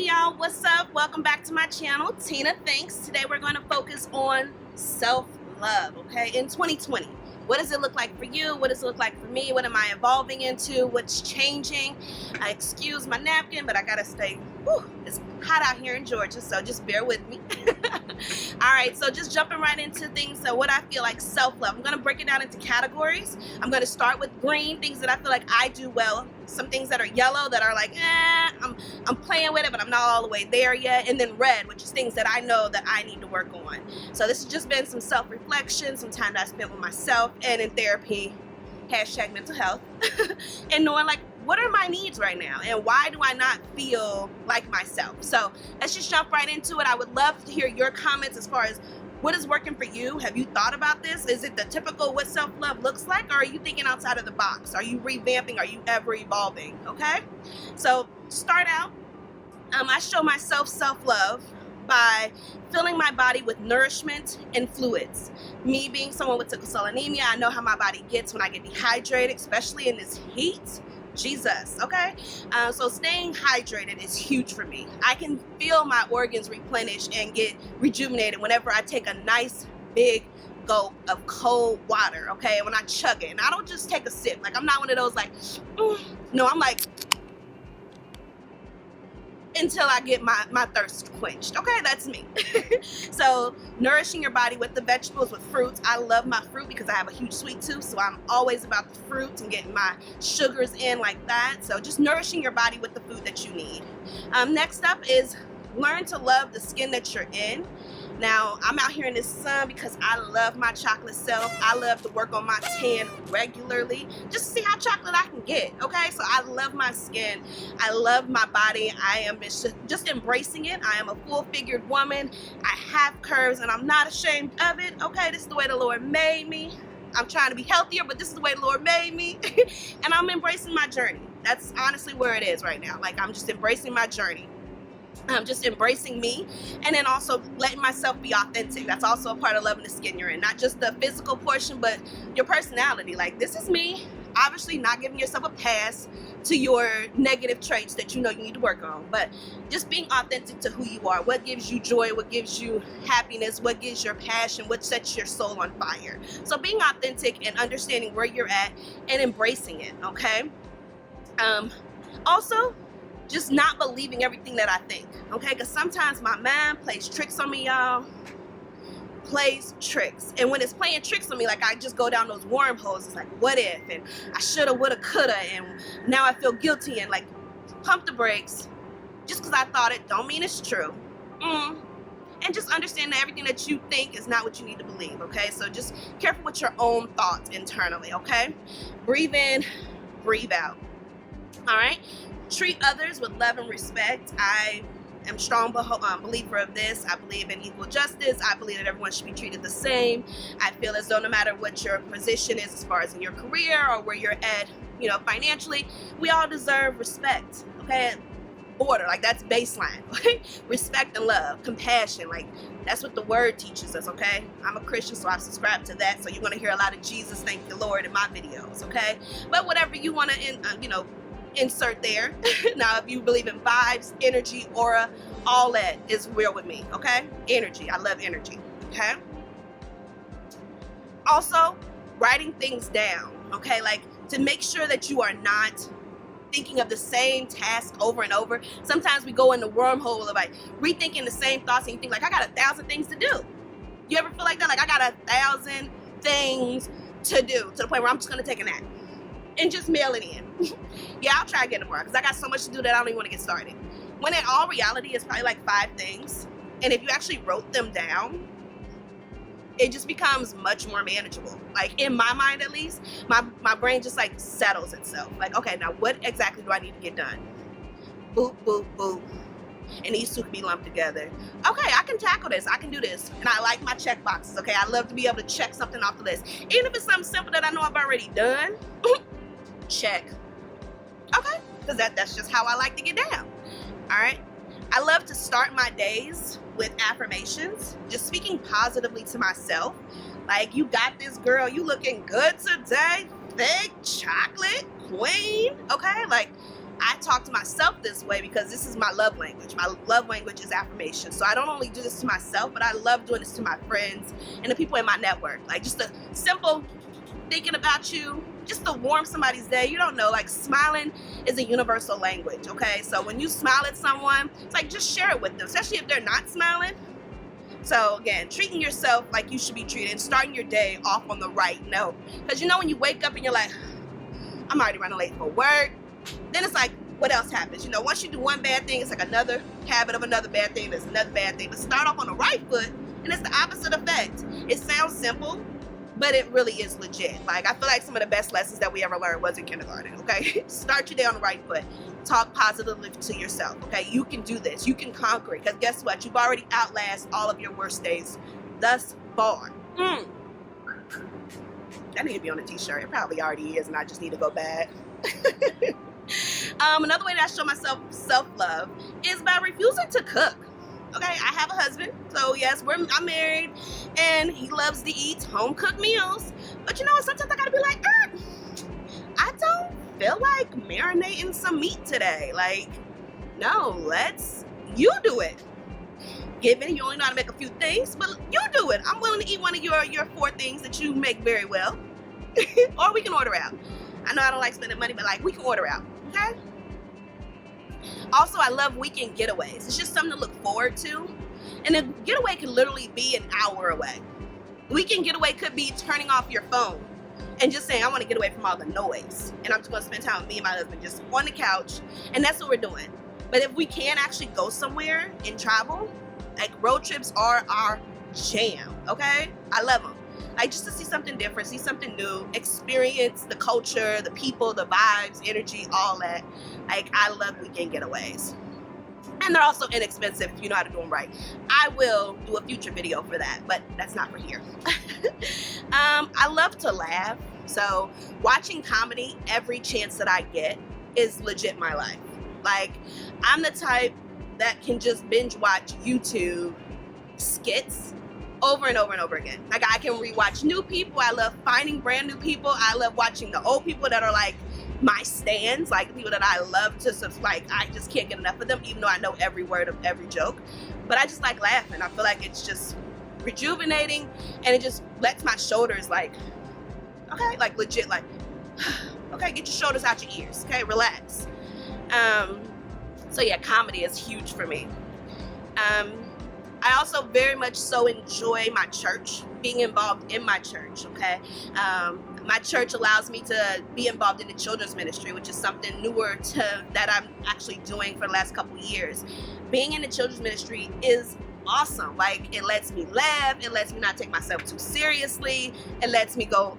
y'all, what's up? Welcome back to my channel, Tina Thinks. Today we're going to focus on self-love, okay? In 2020, what does it look like for you? What does it look like for me? What am I evolving into? What's changing? I excuse my napkin, but I gotta stay, it's hot out here in Georgia, so just bear with me. Alright, so just jumping right into things. So what I feel like self-love, I'm going to break it down into categories. I'm going to start with green, things that I feel like I do well. Some things that are yellow that are like, I'm playing with it, but I'm not all the way there yet. And then red, which is things that I know that I need to work on. So this has just been some self-reflection, some time that I spent with myself and in therapy, hashtag mental health, and knowing like, what are my needs right now and why do I not feel like myself? So let's just jump right into it. I would love to hear your comments as far as what is working for you. Have you thought about this? Is it the typical what self-love looks like, or are you thinking outside of the box? Are you revamping? Are you ever evolving? Okay, so start out. I show myself self-love by filling my body with nourishment and fluids. Me being someone with sickle cell anemia, I know how my body gets when I get dehydrated, especially in this heat. Jesus, okay? So staying hydrated is huge for me. I can feel my organs replenish and get rejuvenated whenever I take a nice big gulp of cold water, okay? When I chug it, and I don't just take a sip. Like, I'm not one of those like, no, I'm like, until I get my thirst quenched. Okay, that's me. So nourishing your body with the vegetables, with fruits. I love my fruit because I have a huge sweet tooth, so I'm always about the fruits and getting my sugars in like that. So just nourishing your body with the food that you need. Next up is learn to love the skin that you're in. Now, I'm out here in this sun because I love my chocolate self. I love to work on my tan regularly just to see how chocolate I can get, okay? So I love my skin. I love my body. I am just embracing it. I am a full-figured woman. I have curves, and I'm not ashamed of it, okay? This is the way the Lord made me. I'm trying to be healthier, but this is the way the Lord made me. And I'm embracing my journey. That's honestly where it is right now. Like, I'm just embracing my journey. I'm just embracing me, and then also letting myself be authentic. That's also a part of loving the skin you're in. Not just the physical portion, but your personality. Like, this is me. Obviously not giving yourself a pass to your negative traits that you know you need to work on, but just being authentic to who you are. What gives you joy? What gives you happiness? What gives your passion? What sets your soul on fire? So being authentic and understanding where you're at and embracing it, okay? Also, just not believing everything that I think, okay? Because sometimes my mind plays tricks on me, y'all. Plays tricks. And when it's playing tricks on me, like, I just go down those wormholes. It's like, what if? And I shoulda, woulda, coulda. And now I feel guilty. And, like, pump the brakes. Just because I thought it don't mean it's true. And just understand that everything that you think is not what you need to believe, okay? So just careful with your own thoughts internally, okay? Breathe in, breathe out. All right? Treat others with love and respect. I am a strong believer of this. I believe in equal justice. I believe that everyone should be treated the same. I feel as though no matter what your position is as far as in your career or where you're at, you know, financially, we all deserve respect, okay? Order, like, that's baseline. Respect and love, compassion, like, that's what the word teaches us, okay? I'm a Christian, so I subscribe to that, so you're going to hear a lot of Jesus, thank you, Lord, in my videos, okay? But whatever you want to, insert there. Now, if you believe in vibes, energy, aura, all that is real with me, okay? Energy, I love energy, okay? Also, writing things down, okay? Like, to make sure that you are not thinking of the same task over and over. Sometimes we go in the wormhole of, like, rethinking the same thoughts, and you think, like, I got 1,000 things to do. You ever feel like that? Like, I got 1,000 things to do, to the point where I'm just going to take a nap and just mail it in. Yeah, I'll try again tomorrow because I got so much to do that I don't even want to get started. When in all reality, it's probably like 5 things. And if you actually wrote them down, it just becomes much more manageable. Like, in my mind, at least, my brain just like settles itself. Like, okay, now what exactly do I need to get done? Boop, boop, boop. And these two can be lumped together. Okay, I can tackle this. I can do this. And I like my check boxes, okay? I love to be able to check something off the list. Even if it's something simple that I know I've already done, check. Okay, because that's just how I like to get down. All right. I love to start my days with affirmations, just speaking positively to myself. Like, you got this, girl. You looking good today. Thick chocolate queen. Okay, like, I talk to myself this way because this is my love language. My love language is affirmation. So I don't only do this to myself, but I love doing this to my friends and the people in my network. Like just a simple thinking about you, just to warm somebody's day. You don't know, like smiling is a universal language, okay? So when you smile at someone, it's like just share it with them, especially if they're not smiling. So again, treating yourself like you should be treated and starting your day off on the right note. Because you know when you wake up and you're like, I'm already running late for work, then it's like, what else happens? You know, once you do one bad thing, it's like another habit of another bad thing. There's another bad thing. But start off on the right foot and it's the opposite effect. It sounds simple, but it really is legit. Like, I feel like some of the best lessons that we ever learned was in kindergarten, okay? Start your day on the right foot. Talk positively to yourself, okay? You can do this. You can conquer it. Because guess what? You've already outlasted all of your worst days thus far. That need to be on a t-shirt. It probably already is, and I just need to go back. Another way that I show myself self-love is by refusing to cook. Okay, I have a husband, so yes, I'm married, and he loves to eat home-cooked meals. But you know what? Sometimes I gotta be like, I don't feel like marinating some meat today. Like, no, you do it. Given you only know how to make a few things, but you do it. I'm willing to eat one of your 4 things that you make very well. Or we can order out. I know I don't like spending money, but like we can order out, okay? Also, I love weekend getaways. It's just something to look forward to. And a getaway can literally be an hour away. Weekend getaway could be turning off your phone and just saying, I want to get away from all the noise. And I'm just going to spend time with me and my husband just on the couch. And that's what we're doing. But if we can actually go somewhere and travel, like road trips are our jam, okay? I love them. Like just to see something different, see something new, experience the culture, the people, the vibes, energy, all that. Like I love weekend getaways. And they're also inexpensive if you know how to do them right. I will do a future video for that, but that's not for here. I love to laugh. So watching comedy every chance that I get is legit my life. Like I'm the type that can just binge watch YouTube skits over and over and over again. Like I can rewatch new people. I love finding brand new people. I love watching the old people that are like my stans, like people that I love to like I just can't get enough of them, even though I know every word of every joke. But I just like laughing. I feel like it's just rejuvenating and it just lets my shoulders like, okay, like legit like, okay, get your shoulders out your ears, okay, relax. So yeah, comedy is huge for me. I also very much so enjoy my church, being involved in my church, okay? My church allows me to be involved in the children's ministry, which is something newer that I'm actually doing for the last couple years. Being in the children's ministry is awesome. Like, it lets me laugh. It lets me not take myself too seriously. It lets me go,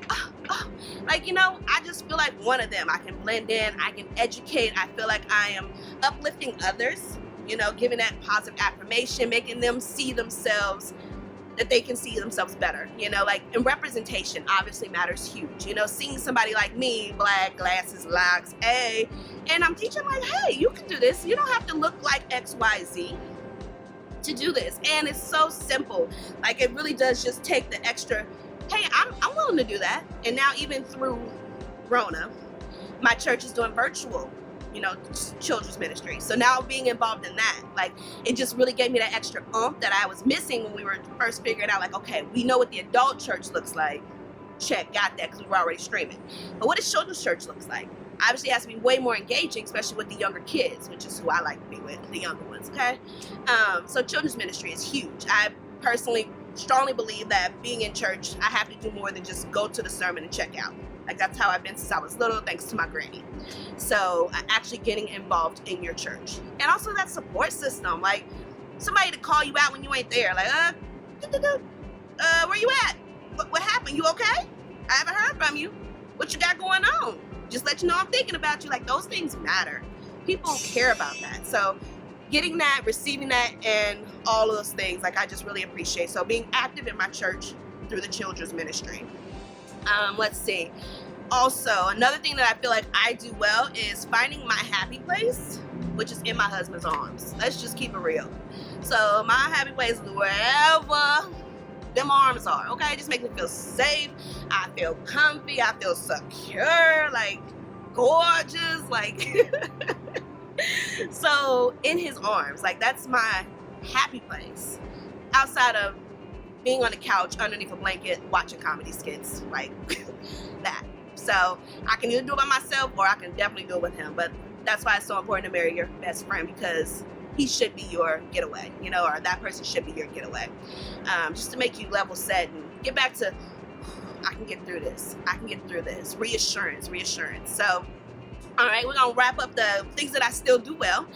like, you know, I just feel like one of them. I can blend in. I can educate. I feel like I am uplifting others. You know, giving that positive affirmation, making them see themselves, that they can see themselves better. You know, like, and representation obviously matters huge. You know, seeing somebody like me, black, glasses, locks, and I'm teaching like, hey, you can do this. You don't have to look like X, Y, Z to do this. And it's so simple. Like, it really does just take the extra, hey, I'm willing to do that. And now even through Rona, my church is doing virtual, you know, children's ministry. So now being involved in that, like, it just really gave me that extra oomph that I was missing when we were first figuring out, like, okay, we know what the adult church looks like. Check, got that, because we were already streaming. But what does children's church looks like? Obviously, it has to be way more engaging, especially with the younger kids, which is who I like to be with, the younger ones, okay? So children's ministry is huge. I personally strongly believe that being in church, I have to do more than just go to the sermon and check out. Like, that's how I've been since I was little, thanks to my granny. So actually getting involved in your church. And also that support system, like somebody to call you out when you ain't there. Like, where you at? What happened? You okay? I haven't heard from you. What you got going on? Just let you know I'm thinking about you. Like, those things matter. People care about that. So getting that, receiving that, and all of those things, like, I just really appreciate. So being active in my church through the children's ministry. Let's see. Also, another thing that I feel like I do well is finding my happy place, which is in my husband's arms. Let's just keep it real. So my happy place is wherever them arms are, okay? Just make me feel safe. I feel comfy. I feel secure, like gorgeous, like So in his arms, like that's my happy place. Outside of being on the couch underneath a blanket watching comedy skits, like that. So I can either do it by myself or I can definitely do it with him. But that's why it's so important to marry your best friend, because he should be your getaway, you know, or that person should be your getaway. Just to make you level set and get back to, I can get through this. I can get through this. Reassurance. So, all right, we're going to wrap up the things that I still do well.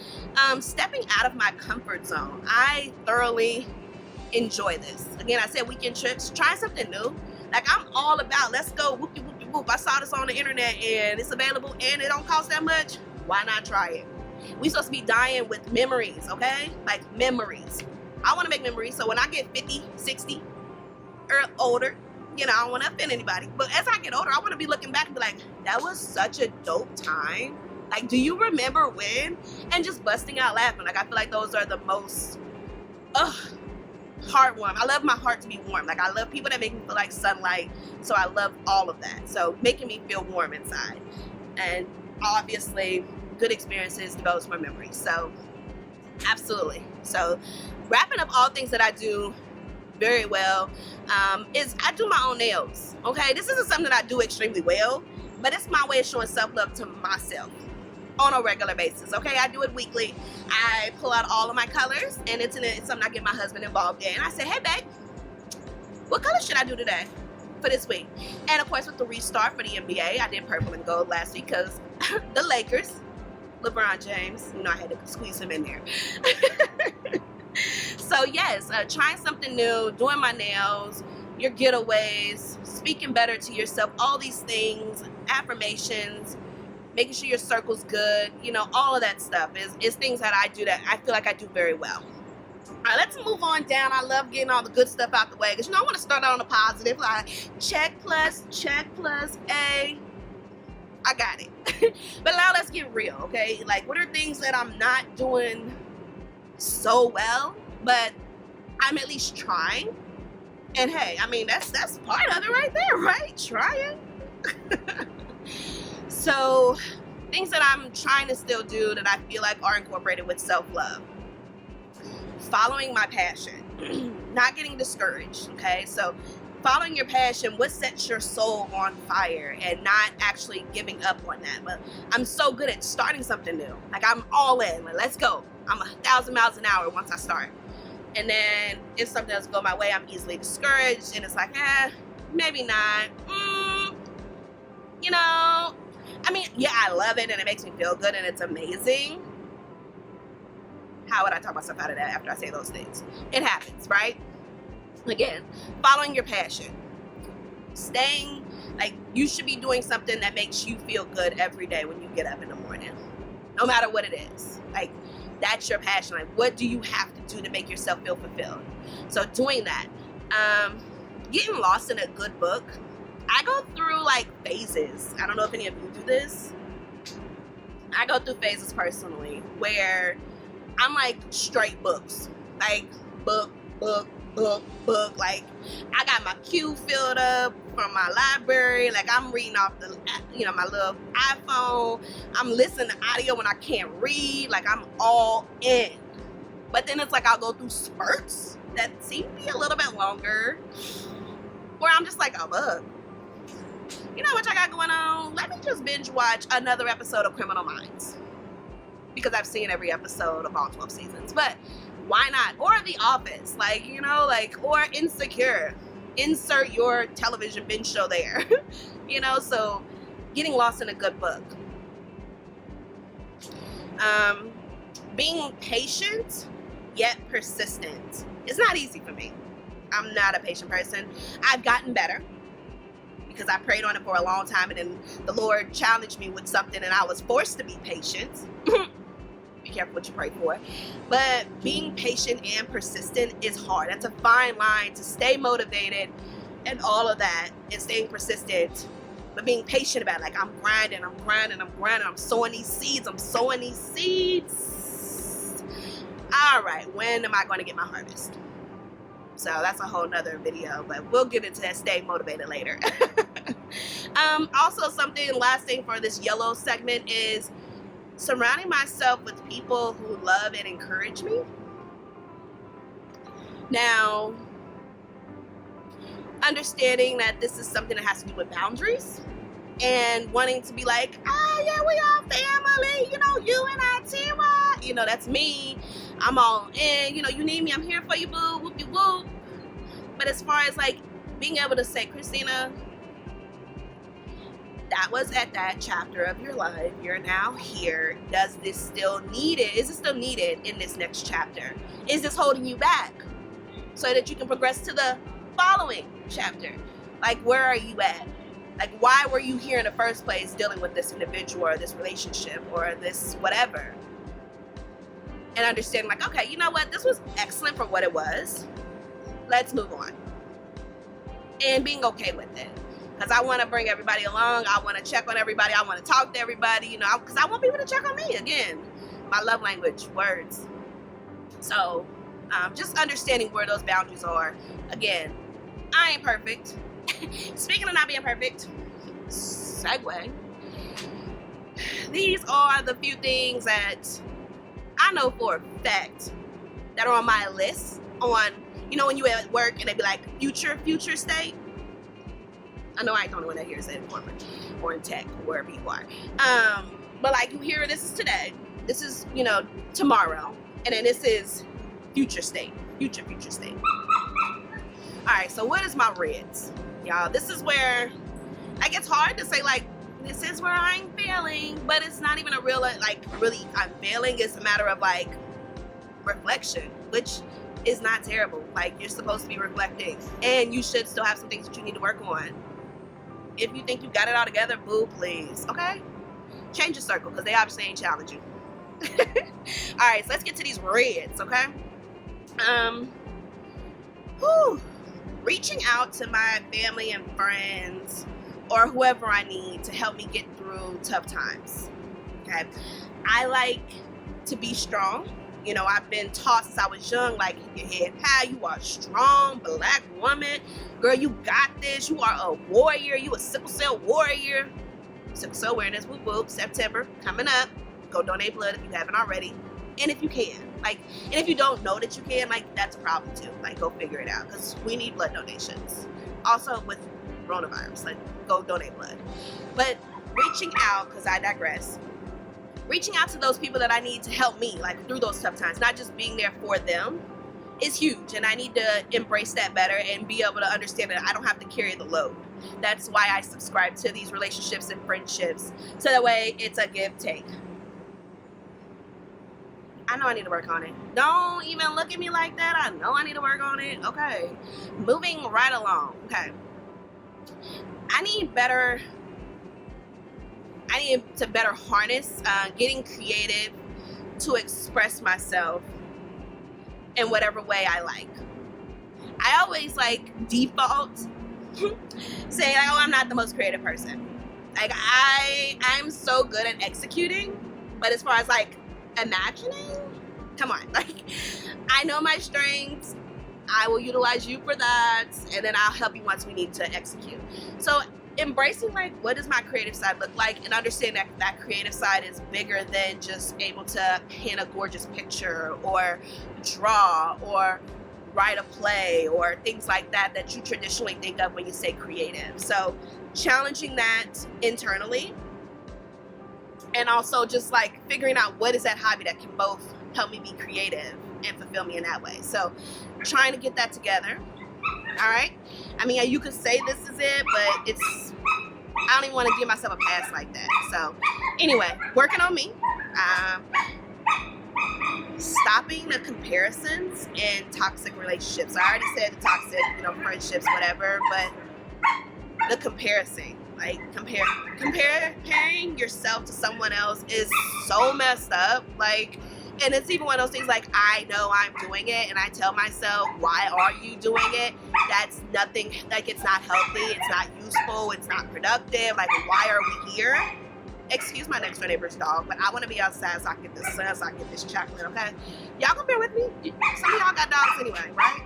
Stepping out of my comfort zone. I thoroughly enjoy this. Again, I said weekend trips. Try something new. Like, I'm all about, let's go whoopty whoopty whoop. I saw this on the internet and it's available and it don't cost that much. Why not try it? We supposed to be dying with memories, okay? Like memories. I want to make memories, so when I get 50, 60, or older, you know, I don't want to offend anybody. But as I get older, I want to be looking back and be like, that was such a dope time. Like, do you remember when? And just busting out laughing. Like, I feel like those are the most heartwarming. I love my heart to be warm. Like, I love people that make me feel like sunlight. So I love all of that. So making me feel warm inside. And obviously, good experiences develops more memories. So absolutely. So wrapping up all things that I do very well is I do my own nails. Okay, this isn't something that I do extremely well, but it's my way of showing self-love to myself on a regular basis. Okay, I do it weekly. I pull out all of my colors, and it's something I get my husband involved in. I say, hey babe, what color should I do today for this week? And of course, with the restart for the NBA, I did purple and gold last week because the Lakers, LeBron James, you know, I had to squeeze him in there. So yes, trying something new, doing my nails, your getaways, speaking better to yourself, all these things, affirmations, making sure your circle's good, you know, all of that stuff is things that I do that I feel like I do very well. All right, let's move on down. I love getting all the good stuff out the way because, you know, I want to start out on a positive. Like, check plus A. I got it. But now let's get real, okay? Like, what are things that I'm not doing so well, but I'm at least trying? And hey, I mean, that's part of it right there, right? Trying. So, things that I'm trying to still do that I feel like are incorporated with self-love. Following my passion. Not getting discouraged, okay? So, following your passion, what sets your soul on fire, and not actually giving up on that. But I'm so good at starting something new. Like, I'm all in. Like, let's go. I'm 1,000 miles an hour once I start. And then if something doesn't go my way, I'm easily discouraged. And it's like, maybe not. You know, I mean, yeah, I love it and it makes me feel good and it's amazing. How would I talk myself out of that after I say those things? It happens, right? Again, following your passion. Staying, like, you should be doing something that makes you feel good every day when you get up in the morning. No matter what it is. Like, that's your passion. Like, what do you have to do to make yourself feel fulfilled? So doing that. Getting lost in a good book. I go through, like, phases. I don't know if any of you do this. I go through phases personally where I'm, like, straight books. Like, book. Like, I got my queue filled up from my library. Like, I'm reading off the, you know, my little iPhone. I'm listening to audio when I can't read. Like, I'm all in. But then it's like I'll go through spurts that seem to be a little bit longer, where I'm just like, oh, bug. You know what I got going on? Let me just binge watch another episode of Criminal Minds. Because I've seen every episode of all 12 seasons. But why not? Or The Office, like, you know, like, or Insecure. Insert your television binge show there. You know, so getting lost in a good book. Being patient, yet persistent. It's not easy for me. I'm not a patient person. I've gotten better because I prayed on it for a long time, and then the Lord challenged me with something and I was forced to be patient. Be careful what you pray for. But being patient and persistent is hard. That's a fine line to stay motivated and all of that, and staying persistent, but being patient about it. Like, I'm grinding. I'm sowing these seeds. All right, when am I going to get my harvest? So that's a whole nother video, but we'll get into that stay motivated later. Also, last thing for this yellow segment is surrounding myself with people who love and encourage me. Now, understanding that this is something that has to do with boundaries and wanting to be like, yeah, we all family, you and I, Tira, that's me. I'm all in, you need me, I'm here for you, boo, whoopie whoop. But as far as like being able to say, Christina, that was at that chapter of your life. You're now here. Is it still needed in this next chapter? Is this holding you back so that you can progress to the following chapter? Like, where are you at? Like, why were you here in the first place dealing with this individual or this relationship or this whatever? And understanding like, okay, you know what? This was excellent for what it was. Let's move on. And being okay with it. Because I want to bring everybody along. I want to check on everybody. I want to talk to everybody, because I want people to check on me. Again, my love language, words. So just understanding where those boundaries are. Again, I ain't perfect. Speaking of not being perfect, segue. These are the few things that I know for a fact that are on my list on, when you at work and they be like, future state. I know I ain't the only one that hears that in corporate or in tech or wherever you are. But like you hear, this is today. This is, tomorrow. And then this is future state. Future state. All right, so what is my reds? Y'all, this is where like it's hard to say like, this is where I'm failing, but it's not even a real, like really I'm failing. It's a matter of like reflection, which is not terrible. Like you're supposed to be reflecting and you should still have some things that you need to work on. If you think you got it all together, boo, please. Okay? Change your circle because they obviously ain't challenging. All right, so let's get to these reds, okay? Reaching out to my family and friends or whoever I need to help me get through tough times. Okay? I like to be strong. I've been taught since I was young, like, keep your head high. You are a strong Black woman. Girl, you got this. You are a warrior. You a sickle cell warrior. Sickle cell awareness, whoop whoop, September, coming up. Go donate blood if you haven't already. And if you can. And if you don't know that you can, that's a problem too. Go figure it out because we need blood donations. Also with coronavirus, go donate blood. But reaching out, because I digress, reaching out to those people that I need to help me, through those tough times, not just being there for them, is huge. And I need to embrace that better and be able to understand that I don't have to carry the load. That's why I subscribe to these relationships and friendships. So that way it's a give take. I know I need to work on it. Don't even look at me like that. I know I need to work on it. Okay. Moving right along. Okay. I need to better harness getting creative to express myself in whatever way I like. I always default saying I'm not the most creative person. I'm so good at executing, but as far as imagining, come on. I know my strengths. I will utilize you for that, and then I'll help you once we need to execute. So embracing what does my creative side look like, and understand that creative side is bigger than just able to paint a gorgeous picture or draw or write a play or things like that you traditionally think of when you say creative. So challenging that internally, and also just figuring out what is that hobby that can both help me be creative and fulfill me in that way. So trying to get that together. All right. I mean, you could say this is it, but I don't even want to give myself a pass like that. So anyway, working on me. Stopping the comparisons in toxic relationships. I already said the toxic, friendships, whatever, but the comparison, comparing yourself to someone else is so messed up. And it's even one of those things I know I'm doing it and I tell myself, why are you doing it? That's nothing, it's not healthy, it's not useful, it's not productive. Why are we here? Excuse my next door neighbor's dog, but I want to be outside so I can get this sun, so I can get this chocolate, okay? Y'all gonna bear with me? Some of y'all got dogs anyway, right?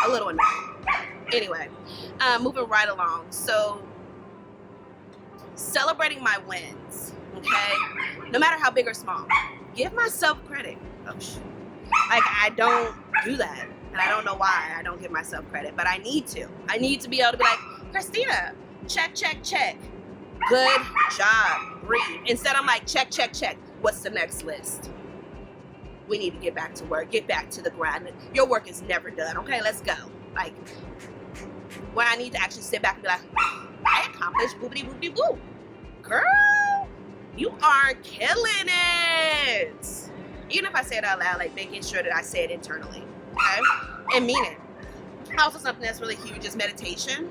A little annoying. Anyway, moving right along. So celebrating my wins, okay? No matter how big or small. Give myself credit. Oh, shoot. Like, I don't do that. And I don't know why I don't give myself credit, but I need to. I need to be able to be like, Christina, check, check, check. Good job. Breathe. Instead, I'm like, check, check, check. What's the next list? We need to get back to work. Get back to the grind. Your work is never done. Okay, let's go. Like, when I need to actually sit back and be like, I accomplished boopity boopity boop. Girl, you are killing it. Even if I say it out loud, like making sure that I say it internally, okay? And mean it. Also, something that's really huge is meditation.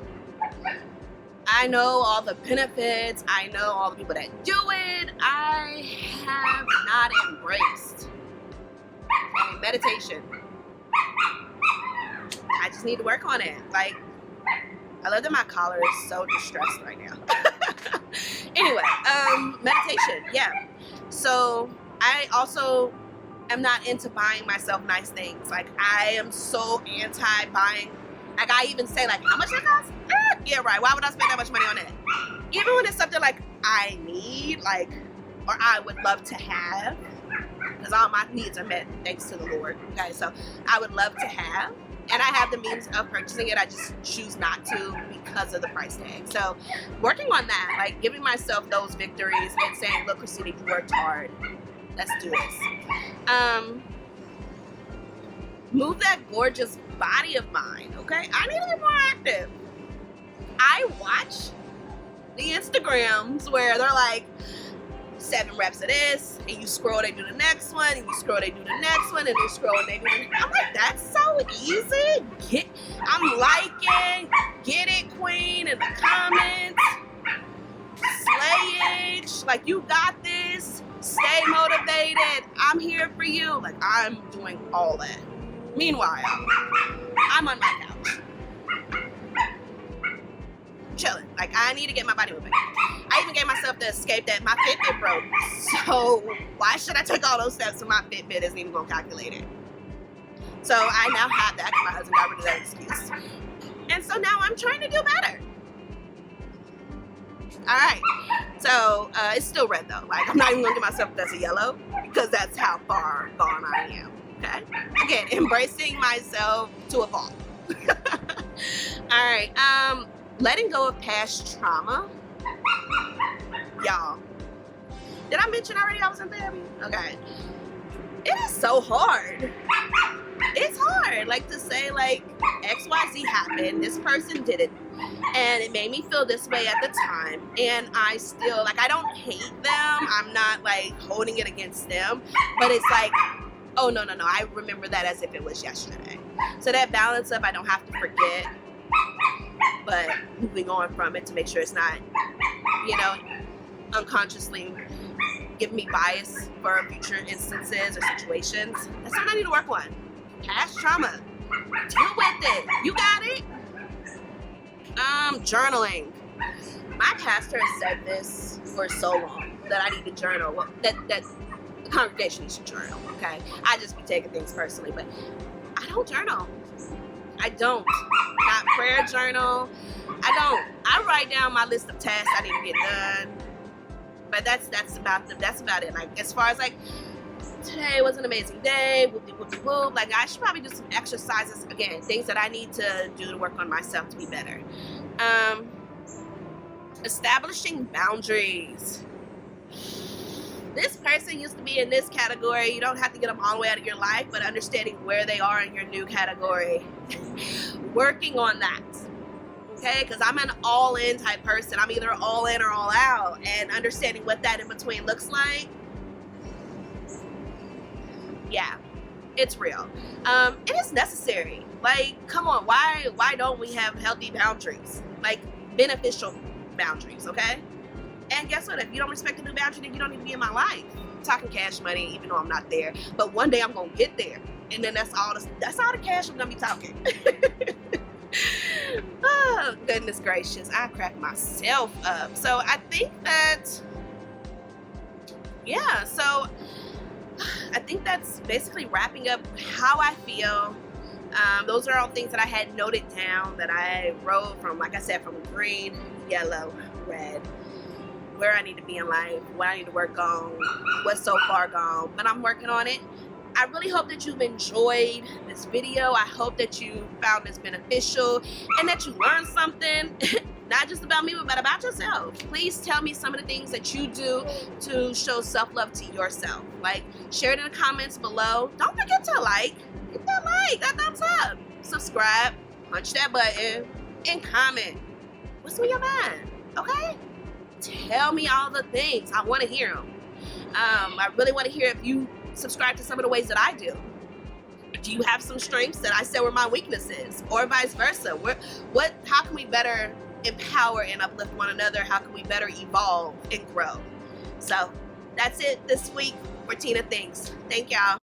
I know all the benefits. I know all the people that do it. I have not embraced meditation. I just need to work on it. Like, I love that my collar is so distressed right now. Anyway, meditation, yeah. So I also am not into buying myself nice things. Like, I am so anti-buying. Like, I even say, like, how much that cost? Yeah, right. Why would I spend that much money on that? Even when it's something like I need, like, or I would love to have, because all my needs are met thanks to the Lord. Okay, so I would love to have, and I have the means of purchasing it. I just choose not to because of the price tag. So working on that, like giving myself those victories and saying, look, Christina, you worked hard. Let's do this. Move that gorgeous body of mine, okay? I need to be more active. I watch the Instagrams where they're like 7 reps of this, and you scroll, they do the next one, and you scroll, they do the next one, and you scroll, and they do the next. I'm like, that's so easy. I'm liking, get it, queen, in the comments. Slayage, like, you got this. Stay motivated. I'm here for you. Like, I'm doing all that. Meanwhile, I'm on my couch, chilling. Like, I need to get my body moving. I even gave myself the escape that my Fitbit broke. So why should I take all those steps when my Fitbit isn't even going to calculate it? So I now have that because my husband got rid of that excuse. And so now I'm trying to do better. All right. So it's still red though. Like, I'm not even going to give myself that's a yellow because that's how far gone I am. Okay. Again, embracing myself to evolve. All right. Letting go of past trauma. Y'all, did I mention already I was in therapy? Okay. It is so hard. It's hard. Like, to say, like, XYZ happened. This person did it. And it made me feel this way at the time. And I still, like, I don't hate them. I'm not, like, holding it against them. But it's like, oh, no. I remember that as if it was yesterday. So that balance of I don't have to forget, but moving on from it to make sure it's not, unconsciously giving me bias for future instances or situations. That's something I need to work on. Past trauma. Deal with it. You got it. Journaling. My pastor has said this for so long that I need to journal. Well, that the congregation needs to journal, okay? I just be taking things personally, but I don't journal. I don't. Not prayer journal. I don't. I write down my list of tasks I need to get done. But that's about it. Like, as far as like, today was an amazing day, whoop. Like, I should probably do some exercises, again, things that I need to do to work on myself to be better. Establishing boundaries. This person used to be in this category. You don't have to get them all the way out of your life, but understanding where they are in your new category. Working on that. Okay? Because I'm an all-in type person. I'm either all in or all out. And understanding what that in between looks like. Yeah. It's real. It is necessary. Like, come on. Why don't we have healthy boundaries? Like, beneficial boundaries, okay? And guess what? If you don't respect the new boundary, then you don't need to be in my life. I'm talking cash money, even though I'm not there. But one day I'm gonna get there, and then that's all the cash I'm gonna be talking. Oh, goodness gracious! I crack myself up. So I think that, yeah. So I think that's basically wrapping up how I feel. Those are all things that I had noted down that I wrote from, like I said, from green, yellow, red. where I need to be in life, what I need to work on, what's so far gone, but I'm working on it. I really hope that you've enjoyed this video. I hope that you found this beneficial and that you learned something, not just about me, but about yourself. Please tell me some of the things that you do to show self-love to yourself. Like, share it in the comments below. Don't forget to hit that thumbs up. Subscribe, punch that button, and comment. What's on your mind, okay? Tell me all the things. I want to hear them. I really want to hear if you subscribe to some of the ways that I do. Do you have some strengths that I said were my weaknesses, or vice versa? How can we better empower and uplift one another? How can we better evolve and grow? So that's it this week for Tina Thinks. Thank y'all.